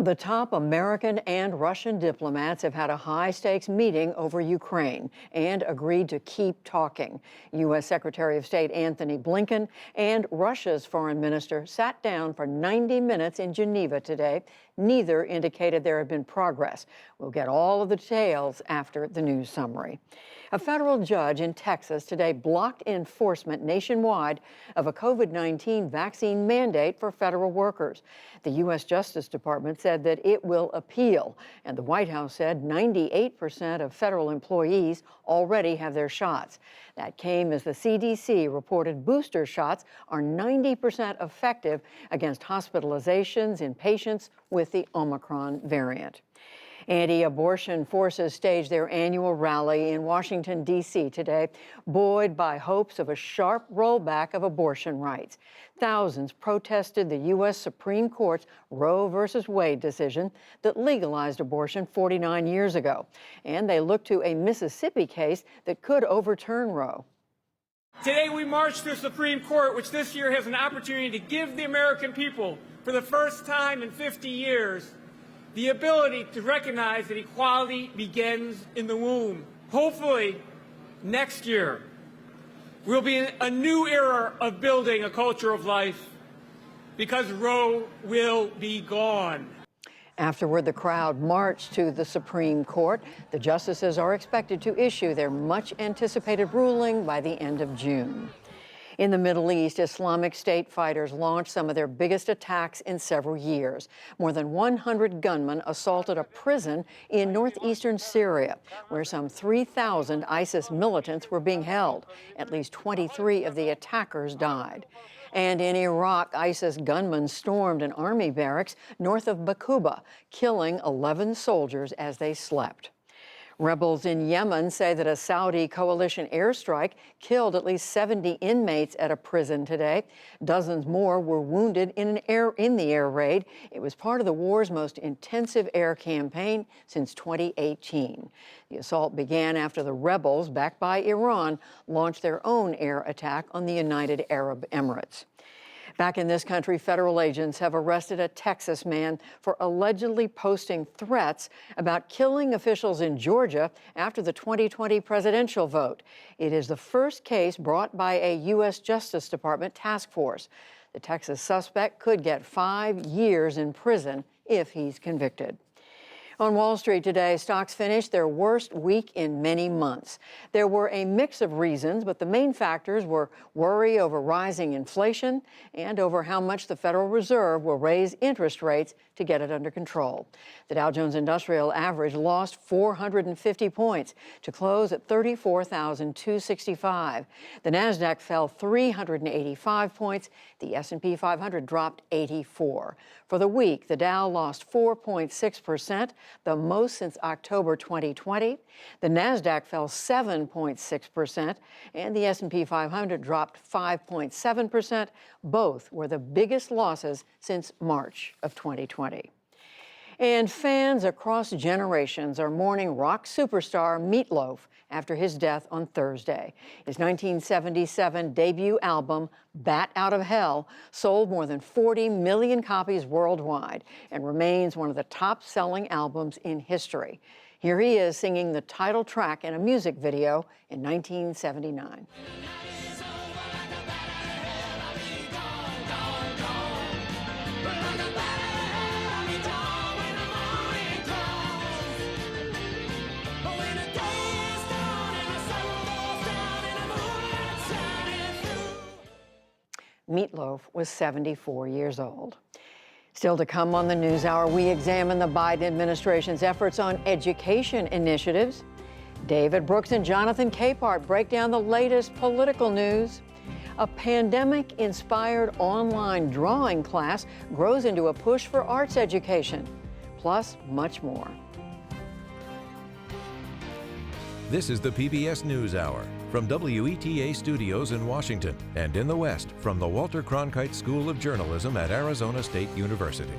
The top American and Russian diplomats have had a high-stakes meeting over Ukraine and agreed to keep talking. U.S. Secretary of State Antony Blinken and Russia's foreign minister sat down for 90 minutes in Geneva today. Neither indicated there had been progress. We'll get all of the details after the news summary. A federal judge in Texas today blocked enforcement nationwide of a COVID-19 vaccine mandate for federal workers. The U.S. Justice Department said that it will appeal, and the White House said 98% of federal employees already have their shots. That came as the CDC reported booster shots are 90% effective against hospitalizations in patients with the Omicron variant. Anti-abortion forces staged their annual rally in Washington, D.C. today, buoyed by hopes of a sharp rollback of abortion rights. Thousands protested the U.S. Supreme Court's Roe v. Wade decision that legalized abortion 49 years ago. And they look to a Mississippi case that could overturn Roe. Today we march to the Supreme Court, which this year has an opportunity to give the American people, for the first time in 50 years, the ability to recognize that equality begins in the womb. Hopefully, next year, we'll be in a new era of building a culture of life, because Roe will be gone. Afterward, the crowd marched to the Supreme Court. The justices are expected to issue their much-anticipated ruling by the end of June. In the Middle East, Islamic State fighters launched some of their biggest attacks in several years. More than 100 gunmen assaulted a prison in northeastern Syria, where some 3,000 ISIS militants were being held. At least 23 of the attackers died. And in Iraq, ISIS gunmen stormed an army barracks north of Baquba, killing 11 soldiers as they slept. Rebels in Yemen say that a Saudi coalition airstrike killed at least 70 inmates at a prison today. Dozens more were wounded in the air raid. It was part of the war's most intensive air campaign since 2018. The assault began after the rebels, backed by Iran, launched their own air attack on the United Arab Emirates. Back in this country, federal agents have arrested a Texas man for allegedly posting threats about killing officials in Georgia after the 2020 presidential vote. It is the first case brought by a U.S. Justice Department task force. The Texas suspect could get 5 years in prison if he's convicted. On Wall Street today, stocks finished their worst week in many months. There were a mix of reasons, but the main factors were worry over rising inflation and over how much the Federal Reserve will raise interest rates to get it under control. The Dow Jones Industrial Average lost 450 points to close at 34,265. The Nasdaq fell 385 points. The S&P 500 dropped 84. For the week, the Dow lost 4.6%. The most since October 2020. The Nasdaq fell 7.6%, and the S&P 500 dropped 5.7%. Both were the biggest losses since March of 2020. And fans across generations are mourning rock superstar Meat Loaf after his death on Thursday. His 1977 debut album, Bat Out of Hell, sold more than 40 million copies worldwide and remains one of the top-selling albums in history. Here he is singing the title track in a music video in 1979. Meat Loaf was 74 years old. Still to come on the NewsHour, we examine the Biden administration's efforts on education initiatives. David Brooks and Jonathan Capehart break down the latest political news. A pandemic-inspired online drawing class grows into a push for arts education, plus much more. This is the PBS NewsHour from WETA Studios in Washington and in the West from the Walter Cronkite School of Journalism at Arizona State University.